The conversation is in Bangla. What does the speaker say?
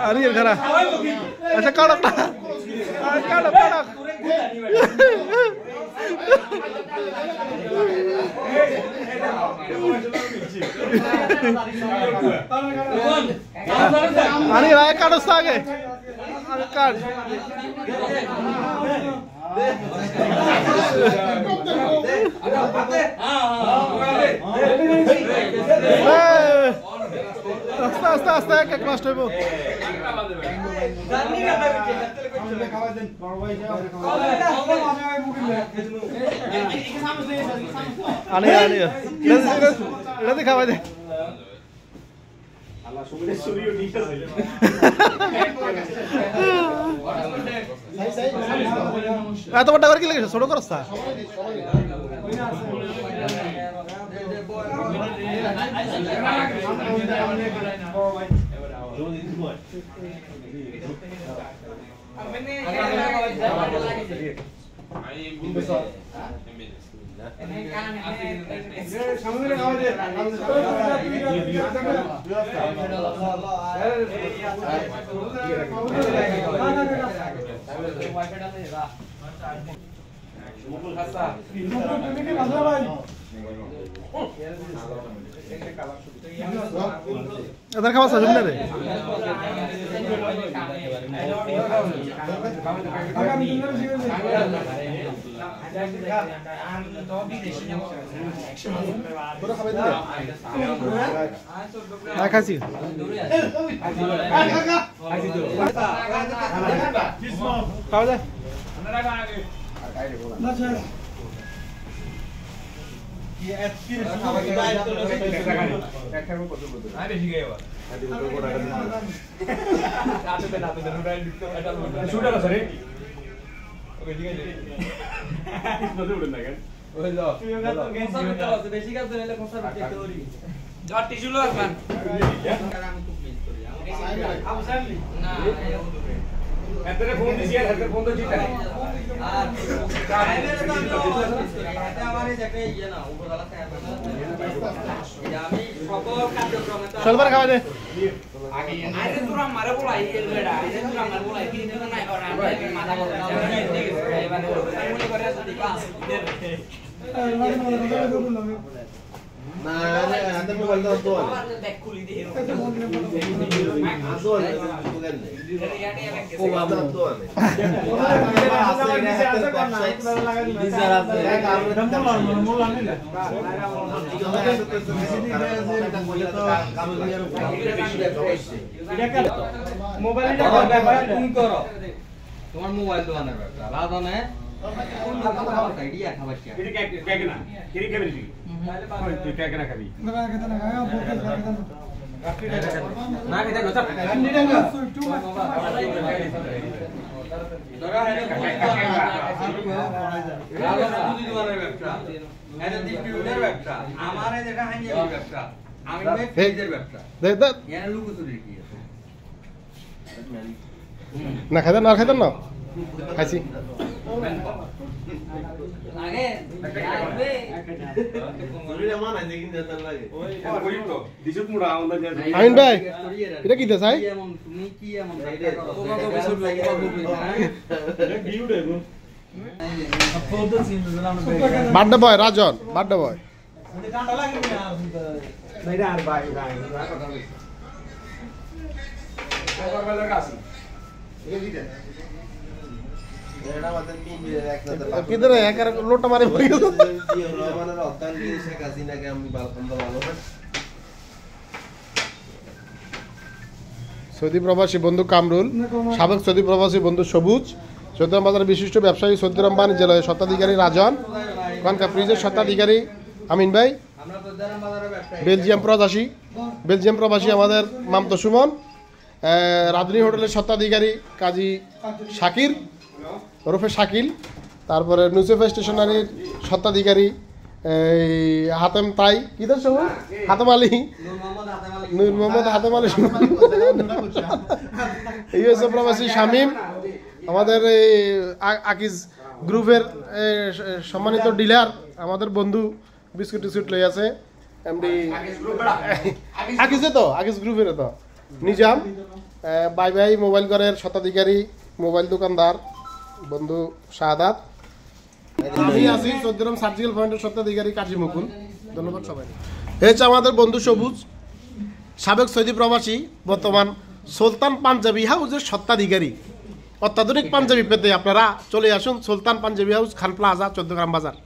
Ariel kara. Asa kadak na. Kadak. Ariel ay kados lagi. Kad. আস্তে এক এক নষ্ট হইব আনে এটা খাওয়াই দে এত বড় করে কি লেগেছে ছোট করছ এদের খাওয়া সাজুন না রে খাসি খাওয়া যায় এতরে ফোন দিছি আর হাতে ফোন তো জিতা আর আমারে যাকে ইয়ে না উপরওয়ালা খায় আমি সকল কার্যক্রমে তো চলবার খাওয়া দে আগে আরে তোরা মারে বলাই এলবেডা আরে তোরা মারে বলাই কি দিন নাই আর আমরা মাথা বড় এবারে মনে করে যদি ক্লাস না আরে মোবাইল দাও তো দেখ খুলি দে আসল ও বাবা তো আমি মোবাইলটা ব্যবহার তুমি করো তোমার মোবাইল দোকানের ব্যাপার আলাদা না কোন খাবার আইডিয়া খাবার কি এটা কেক না কেক খাবি তুই তুই কেক না খাবি না খেতে না খায় বলতে না খেতে না চল ধরা হেরে বুদ্ধি দোকানের ব্যবসা এটা ডিস্ট্রিবিউটর ব্যবসা আমারে যেটা হানি ব্যবসা আমি ফ্রিজের ব্যবসা দেখ দেখ এর লুকোচুরি কি আছে না খেতেন না খাইছি আগে আসবে শরীরে মান আছে কিন্তু তার লাগে ওই কই তো দিছুক মুড়া আমরা আইন ভাই এটা কি দেখাই এমন তুমি কি এমন তোমরা তো বিশুর লাগে এটা ভিউ দেবো ফটো সিন দিলাম বাড্ডা বয় রাজন বাড্ডা বয় ঠান্ডা লাগে না মেরা আর ভাই করবেলার কাছে এই দিতে এরা মাত্র 3 দিনের একসাথে কিধর একার লোটা মারে পড়ে গেল রহমানের অত্যান দিয়ে শেখ হাসিনাকে আমি ভালো সৌদি প্রবাসী বন্ধু কামরুল সাবেক সৌদি প্রবাসী বন্ধু সবুজ চৌদ্দগ্রাম বাজারের বিশিষ্ট ব্যবসায়ী চৌদ্দগ্রাম বাণিজ্য জেলার স্বত্বাধিকারী রাজন ওখানকার ফ্রিজের স্বত্বাধিকারী আমিন ভাই বেলজিয়াম প্রবাসী আমাদের মামতো সুমন রাধুনী হোটেলের স্বত্বাধিকারী কাজী শাকির ওরফে শাকিল, তারপরে নুসেফা স্টেশনারির স্বত্বাধিকারী এই হাতেম তাই কি তার সব হাতেম আলী, নূর মোহাম্মদ হাতেম আলী, ইউএসএ প্রবাসী শামীম, আমাদের এই আকিজ গ্রুপের সম্মানিত ডিলার আমাদের বন্ধু বিস্কুট টিস্কুট লই আছে এমডি আকিজে তো আকিজ গ্রুপের তো নিজাম, বাই বাই মোবাইল ঘরের স্বত্বাধিকারী মোবাইল দোকানদার বন্ধু শাহাদাত, আমি আছি চৌদ্দগ্রাম সার্জিক্যাল পয়েন্টের স্বত্বাধিকারী কাজী মুকুল। ধন্যবাদ সবাই। হচ্ছে আমাদের বন্ধু সবুজ, সাবেক সৌদি প্রবাসী, বর্তমান সুলতান পাঞ্জাবি হাউসের স্বত্বাধিকারী। অত্যাধুনিক পাঞ্জাবি পেতে আপনারা চলে আসুন সুলতান পাঞ্জাবি হাউস, খান প্লাজা, চৌদ্দগ্রাম বাজার।